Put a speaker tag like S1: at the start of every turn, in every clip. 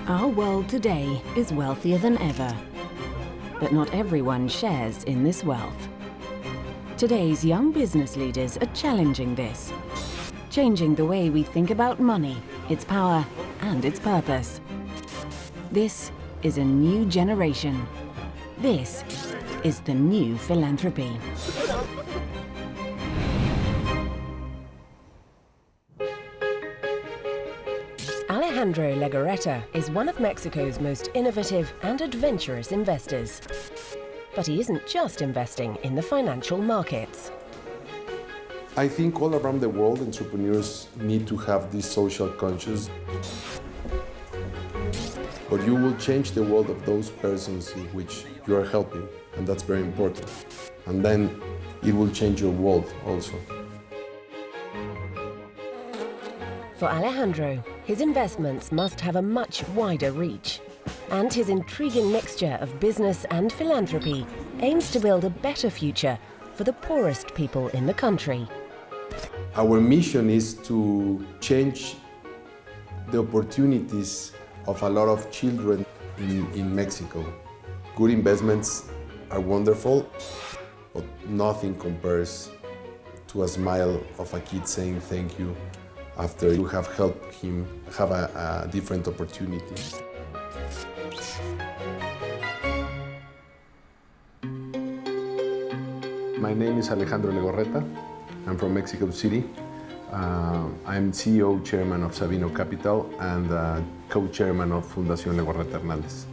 S1: Our world today is wealthier than ever, but not everyone shares in this wealth. Today's young business leaders are challenging this, changing the way we think about money, its power, and its purpose. This is a new generation. This is the new philanthropy. Alejandro Legorreta is one of Mexico's most innovative and adventurous investors. But he isn't just investing in the financial markets.
S2: I think all around the world, entrepreneurs need to have this social conscience. But you will change the world of those persons in which you are helping, and that's very important. And then it will change your world also.
S1: For Alejandro, his investments must have a much wider reach. And his intriguing mixture of business and philanthropy aims to build a better future for the poorest people in the country.
S2: Our mission is to change the opportunities of a lot of children in Mexico. Good investments are wonderful, but nothing compares to a smile of a kid saying thank you after you have helped him have a different opportunity. My name is Alejandro Legorreta. I'm from Mexico City. I'm CEO, Chairman of Sabino Capital and co-chairman of Fundación Legorreta Hernández.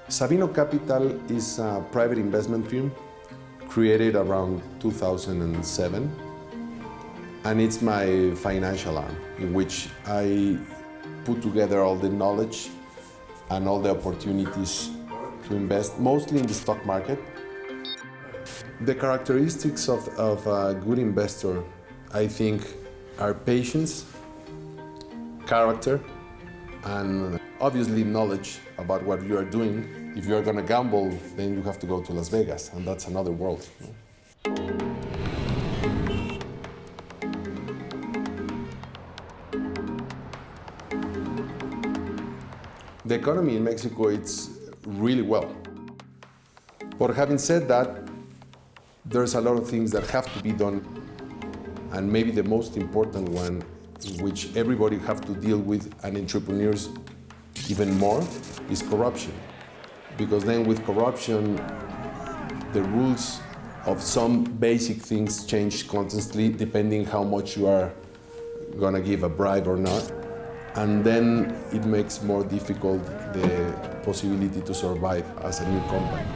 S2: Sabino Capital is a private investment firm created around 2007, and it's my financial arm in which I put together all the knowledge and all the opportunities to invest, mostly in the stock market. The characteristics of a good investor, I think, are patience, character, and obviously knowledge about what you are doing. If you are going to gamble, then you have to go to Las Vegas, and that's another world. The economy in Mexico, it's really well. But having said that, there's a lot of things that have to be done. And maybe the most important one, which everybody have to deal with, and entrepreneurs even more, is corruption. Because then with corruption, the rules of some basic things change constantly, depending how much you are gonna give a bribe or not. And then it makes more difficult the possibility to survive as a new company.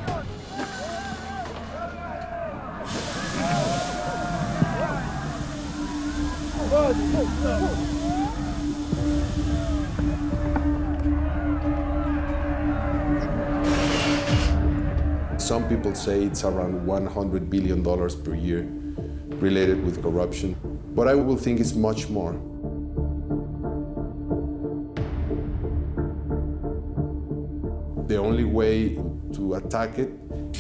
S2: Some people say it's around $100 billion per year related with corruption, but I will think it's much more. The only way to attack it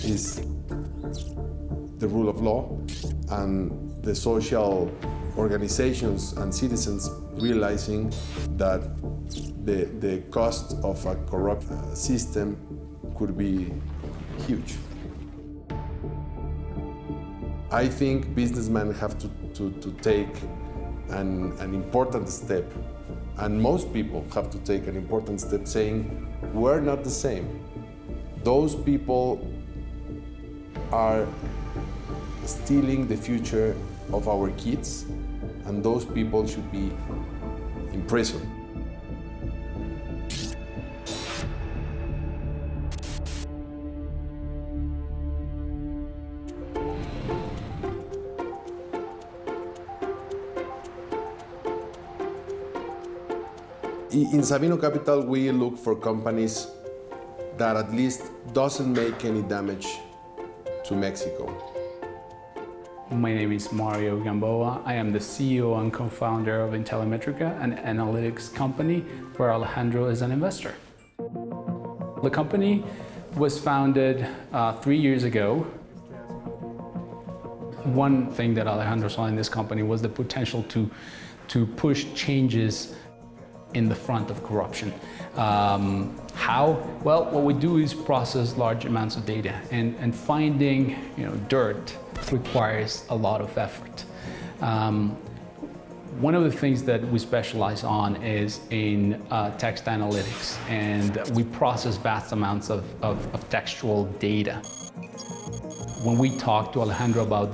S2: is the rule of law and the social organizations and citizens realizing that the cost of a corrupt system could be huge. I think businessmen have to take an important step, and most people have to take an important step saying, we're not the same. Those people are stealing the future of our kids, and those people should be in prison. In Sabino Capital, we look for companies that at least doesn't make any damage to Mexico.
S3: My name is Mario Gamboa. I am the CEO and co-founder of Intellimetrica, an analytics company where Alejandro is an investor. The company was founded 3 years ago. One thing that Alejandro saw in this company was the potential to push changes in the front of corruption. How? Well, what we do is process large amounts of data, and finding dirt requires a lot of effort. One of the things that we specialize on is in text analytics, and we process vast amounts of textual data. When we talked to Alejandro about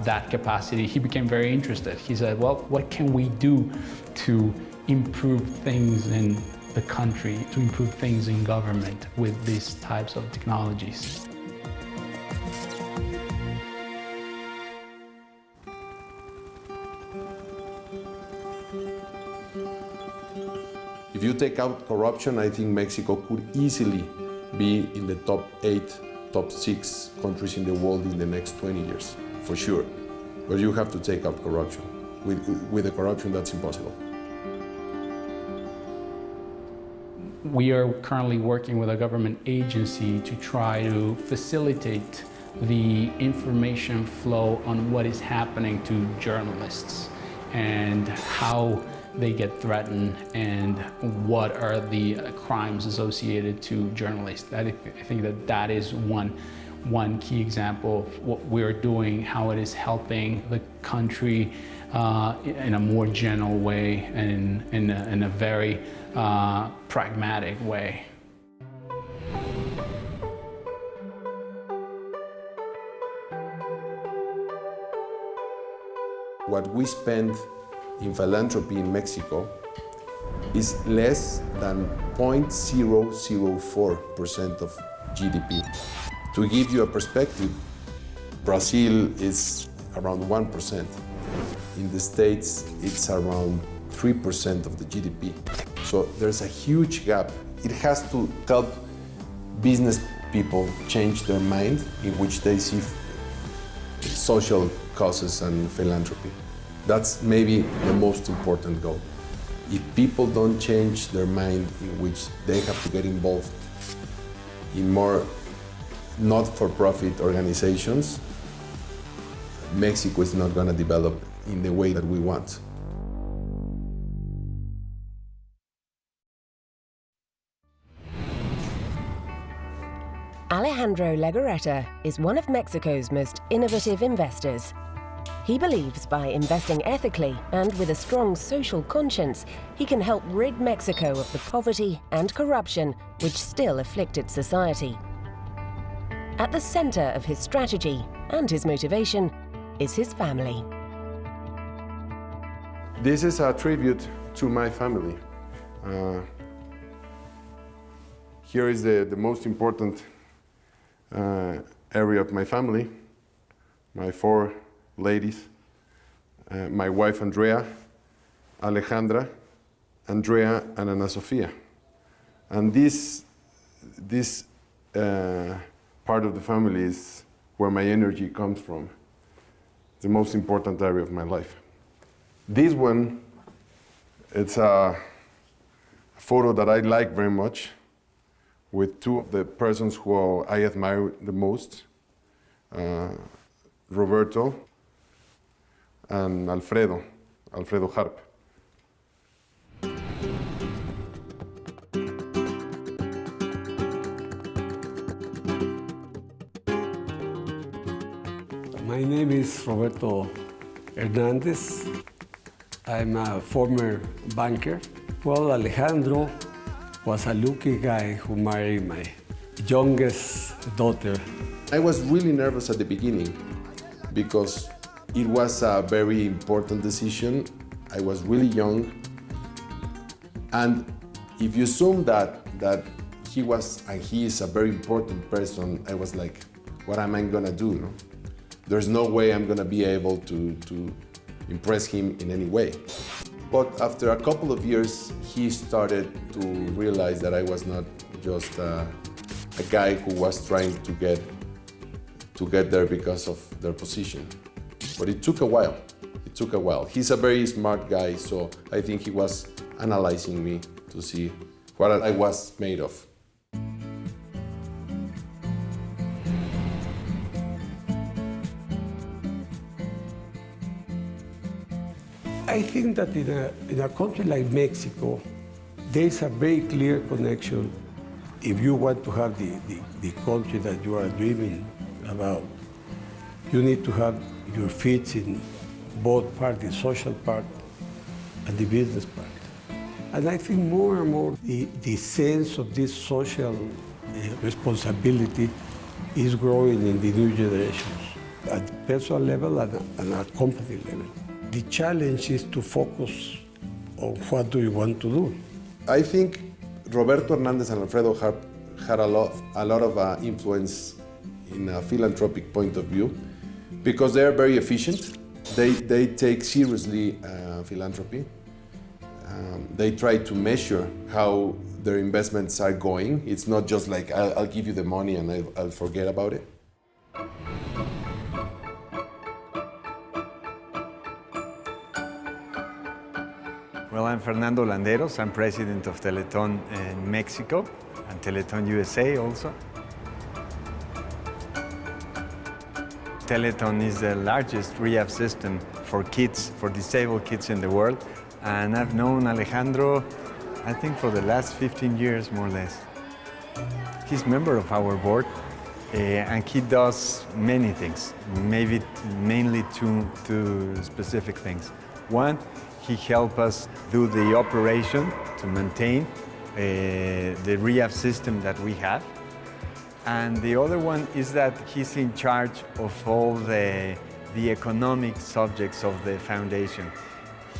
S3: that capacity, he became very interested. He said, well, what can we do to improve things in the country, to improve things in government with these types of technologies?
S2: If you take out corruption, I think Mexico could easily be in the top 8, top 6 countries in the world in the next 20 years, for sure. But you have to take out corruption. With the corruption, that's impossible.
S3: We are currently working with a government agency to try to facilitate the information flow on what is happening to journalists and how they get threatened and what are the crimes associated to journalists. I think that is one key example of what we're doing, how it is helping the country in a more general way and in a very pragmatic way.
S2: What we spend in philanthropy in Mexico is less than 0.004% of GDP. To give you a perspective, Brazil is around 1%. In the States, it's around 3% of the GDP. So there's a huge gap. It has to help business people change their mind in which they see social causes and philanthropy. That's maybe the most important goal. If people don't change their mind in which they have to get involved in more not-for-profit organizations, Mexico is not going to develop in the way that we want.
S4: Alejandro Legorreta is one of Mexico's most innovative investors. He believes by investing ethically and with a strong social conscience, he can help rid Mexico of the poverty and corruption which still afflict its society. At the center of his strategy and his motivation is his family.
S2: This is a tribute to my family. Here is the most important area of my family, my 4 ladies, my wife Andrea, Alejandra, Andrea, and Ana Sofia. And this part of the family is where my energy comes from. It's the most important area of my life. This one, it's a photo that I like very much with 2 of the persons who I admire the most, Roberto and Alfredo Harp.
S5: My name is Roberto Hernandez. I'm a former banker. Well, Alejandro was a lucky guy who married my youngest daughter.
S2: I was really nervous at the beginning because it was a very important decision. I was really young. And if you assume that he was and he is a very important person, I was like, what am I gonna do? No? There's no way I'm gonna be able to impress him in any way. But after a couple of years, he started to realize that I was not just a guy who was trying to get there because of their position. But it took a while. He's a very smart guy, so I think he was analyzing me to see what I was made of.
S5: I think that in a country like Mexico, there's a very clear connection. If you want to have the country that you are dreaming about, you need to have your feet in both parts, the social part and the business part. And I think more and more the sense of this social responsibility is growing in the new generations at the personal level and at company level. The challenge is to focus on what do you want to do.
S2: I think Roberto Hernandez and Alfredo had a lot of influence in a philanthropic point of view because they are very efficient. They take seriously philanthropy. They try to measure how their investments are going. It's not just like, I'll give you the money and I'll forget about it.
S6: Well, I'm Fernando Landeros. I'm president of Teletón in Mexico and Teletón USA also. Teletón is the largest rehab system for kids, for disabled kids in the world. And I've known Alejandro, I think for the last 15 years, more or less. He's a member of our board and he does many things, maybe mainly two specific things. One, he helps us do the operation to maintain the rehab system that we have. And the other one is that he's in charge of all the economic subjects of the foundation.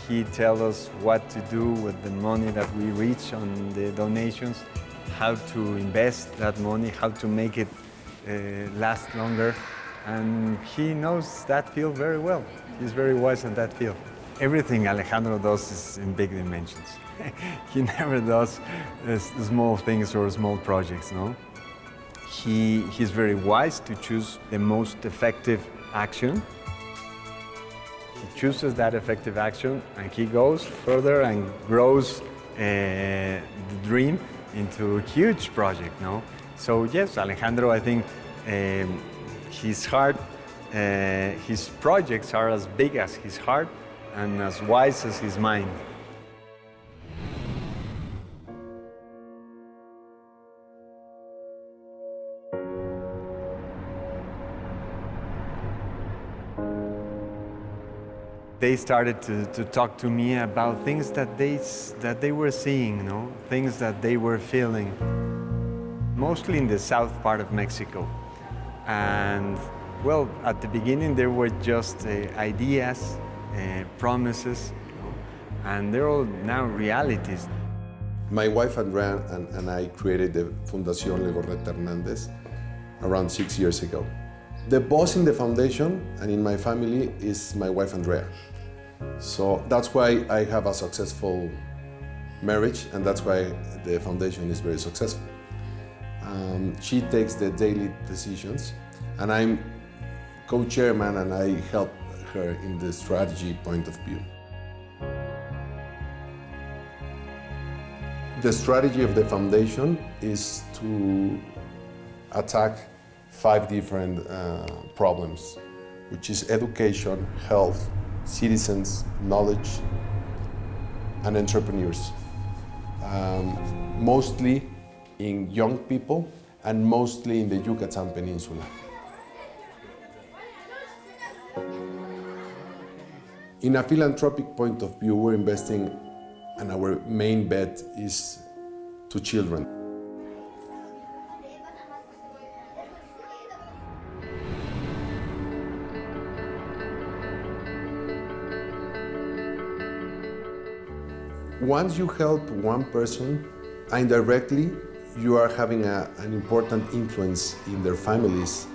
S6: He tells us what to do with the money that we reach on the donations, how to invest that money, how to make it last longer. And he knows that field very well. He's very wise in that field. Everything Alejandro does is in big dimensions. He never does small things or small projects, no? He's very wise to choose the most effective action. He chooses that effective action and he goes further and grows the dream into a huge project, no? So yes, Alejandro, I think his heart, his projects are as big as his heart and as wise as his mind. They started to talk to me about things that they were seeing, no? Things that they were feeling, mostly in the south part of Mexico. And well, at the beginning there were just ideas, promises, no? And they're all now realities.
S2: My wife Andrea and I created the Fundación Legorreta Hernandez around 6 years ago. The boss in the foundation and in my family is my wife Andrea. So that's why I have a successful marriage and that's why the foundation is very successful. She takes the daily decisions and I'm co-chairman and I help her in the strategy point of view. The strategy of the foundation is to attack 5 different problems, which is education, health, citizens, knowledge, and entrepreneurs. Mostly in young people and mostly in the Yucatan Peninsula. In a philanthropic point of view, we're investing and our main bet is to children. Once you help one person, indirectly, you are having an important influence in their families.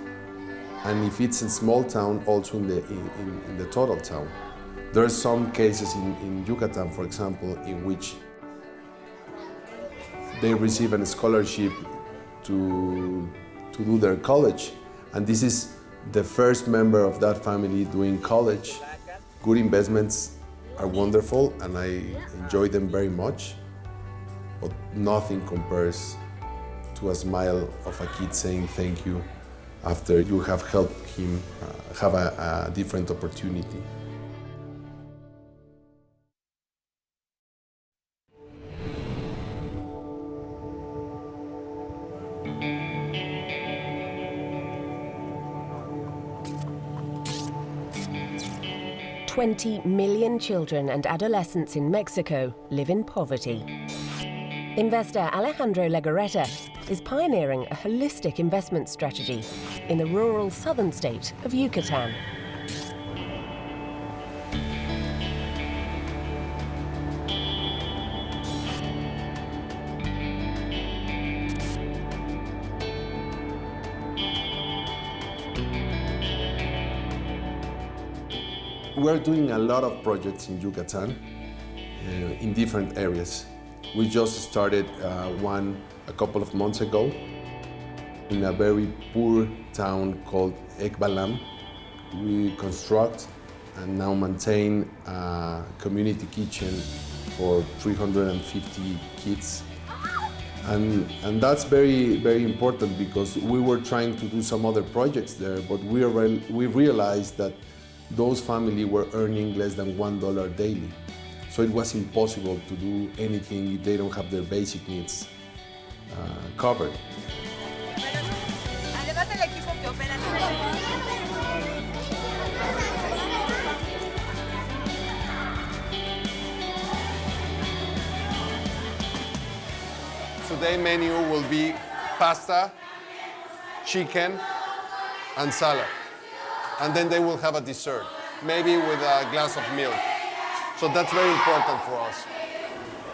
S2: And if it's a small town, also in the total town. There are some cases in Yucatan, for example, in which they receive a scholarship to do their college. And this is the first member of that family doing college. Good investments are wonderful and I enjoy them very much, but nothing compares to a smile of a kid saying thank you after you have helped him have a different opportunity.
S4: "20 million children and adolescents in Mexico live in poverty." Investor Alejandro Legorreta is pioneering a holistic investment strategy in the rural southern state of Yucatan.
S2: We're doing a lot of projects in Yucatan in different areas. We just started one a couple of months ago in a very poor town called Ekbalam. We construct and now maintain a community kitchen for 350 kids. And that's very, very important because we were trying to do some other projects there, but we realized that those families were earning less than $1 daily. So it was impossible to do anything if they don't have their basic needs covered. Today's menu will be pasta, chicken, and salad. And then they will have a dessert, maybe with a glass of milk. So that's very important for us.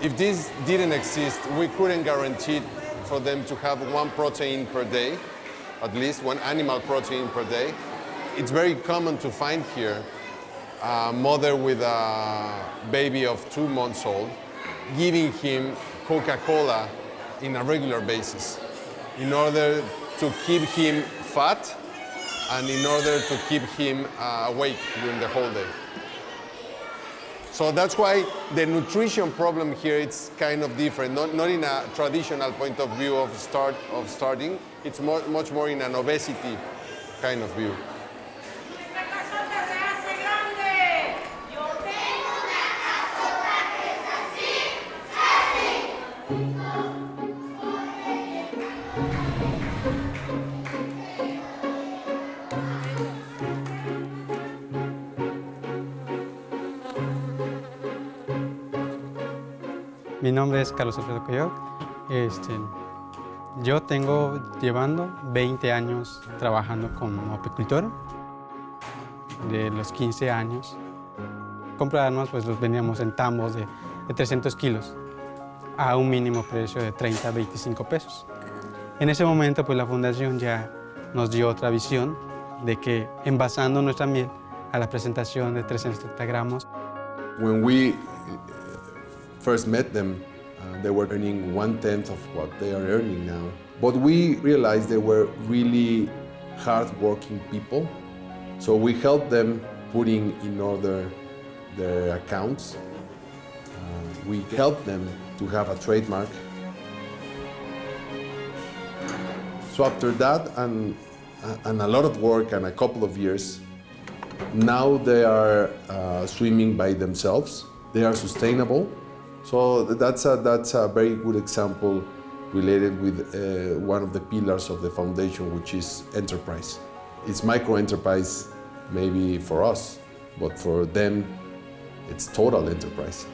S2: If this didn't exist, we couldn't guarantee for them to have one protein per day, at least one animal protein per day. It's very common to find here a mother with a baby of 2 months old giving him Coca-Cola in a regular basis in order to keep him fat and in order to keep him awake during the whole day. So that's why the nutrition problem here is kind of different, not in a traditional point of view of starting, it's much more in an obesity kind of view.
S7: Mi nombre es Carlos Alfredo Coyoc. Yo tengo llevando 20 años trabajando como apicultor. De los 15 años, compra de armas pues los vendíamos en tambos de 300 kilos a un mínimo precio de 30 a 25 pesos. En ese momento pues la fundación ya nos dio otra visión de que envasando nuestra miel a la presentación de 330 gramos.
S2: When we first met them, they were earning 1/10 of what they are earning now. But we realized they were really hard-working people. So we helped them putting in order their accounts. We helped them to have a trademark. So after that and a lot of work and a couple of years, now they are swimming by themselves. They are sustainable. So that's a very good example related with one of the pillars of the foundation, which is enterprise. It's micro-enterprise maybe for us, but for them, it's total enterprise.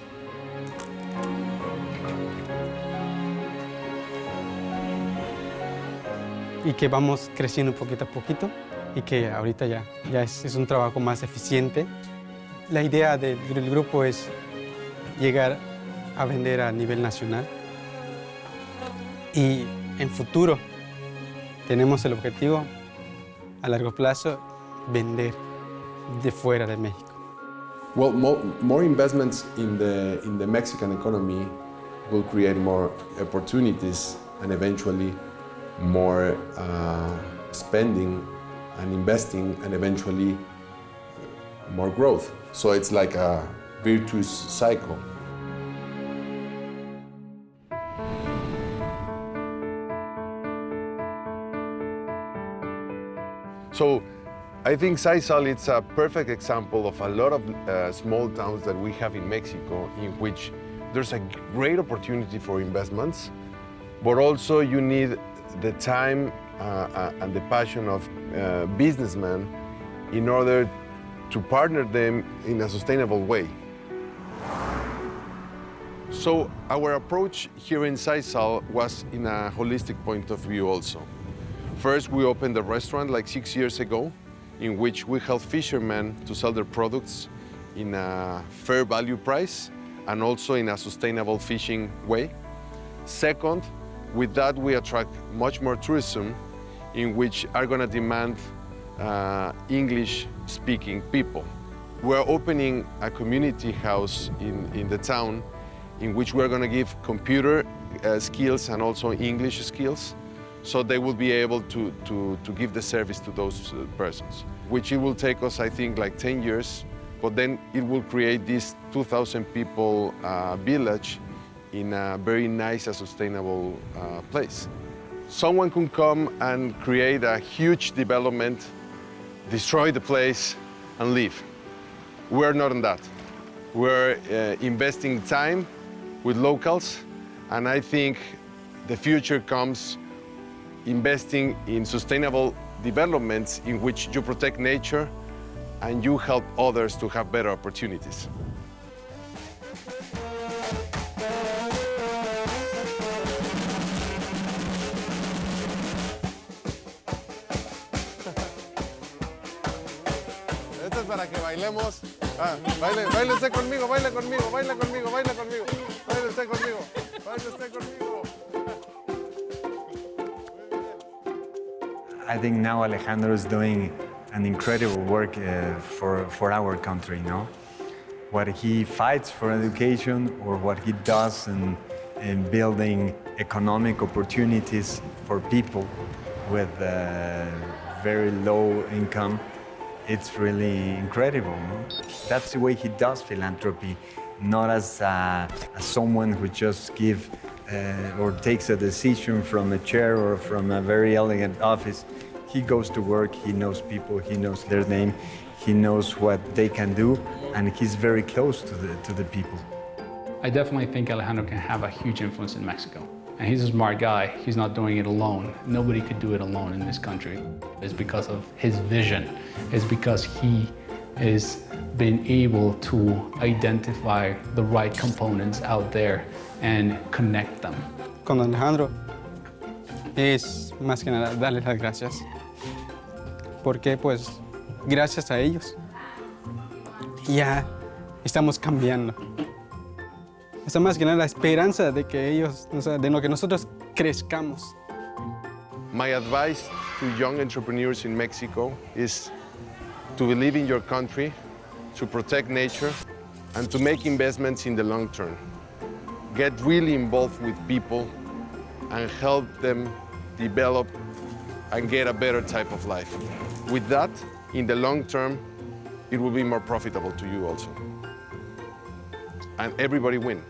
S7: Y que vamos creciendo poquito a poquito y que ahorita ya es un trabajo más eficiente. La idea del grupo es llegar a vender a nivel nacional y en futuro tenemos el objetivo a largo plazo vender de fuera de México.
S2: Well, more investments in the Mexican economy will create more opportunities and eventually more spending and investing and eventually more growth. So it's like a virtuous cycle. So I think Saisal is a perfect example of a lot of small towns that we have in Mexico in which there's a great opportunity for investments, but also you need the time and the passion of businessmen in order to partner them in a sustainable way. So our approach here in Saisal was in a holistic point of view also. First, we opened a restaurant like 6 years ago, in which we help fishermen to sell their products in a fair value price and also in a sustainable fishing way. Second, with that we attract much more tourism, in which are going to demand English-speaking people. We're opening a community house in the town, in which we're going to give computer skills and also English skills, so they will be able to give the service to those persons, which it will take us, I think, like 10 years, but then it will create this 2,000 people village in a very nice and sustainable place. Someone can come and create a huge development, destroy the place, and leave. We're not on that. We're investing time with locals, and I think the future comes investing in sustainable developments in which you protect nature and you help others to have better opportunities. Esto es para que bailemos. Baile usted conmigo, baile conmigo, baile conmigo, baile conmigo. Baile usted conmigo, baile usted conmigo.
S6: I think now Alejandro is doing an incredible work for our country, no? What he fights for education, or what he does in building economic opportunities for people with very low income, it's really incredible, no? That's the way he does philanthropy, not as someone who just gives or takes a decision from a chair or from a very elegant office. He goes to work, he knows people, he knows their name, he knows what they can do, and he's very close to the people.
S3: I definitely think Alejandro can have a huge influence in Mexico. And he's a smart guy. He's not doing it alone. Nobody could do it alone in this country. It's because of his vision. It's because he has been able to identify the right components out there and connect them.
S7: Con Alejandro es más que nada darle las gracias, porque pues gracias a ellos ya estamos cambiando. Está más que nada la esperanza de que ellos, o sea, de lo que nosotros crezcamos.
S2: My advice to young entrepreneurs in Mexico is to believe in your country, to protect nature, and to make investments in the long term. Get really involved with people and help them develop and get a better type of life. With that, in the long term, it will be more profitable to you also. And everybody win.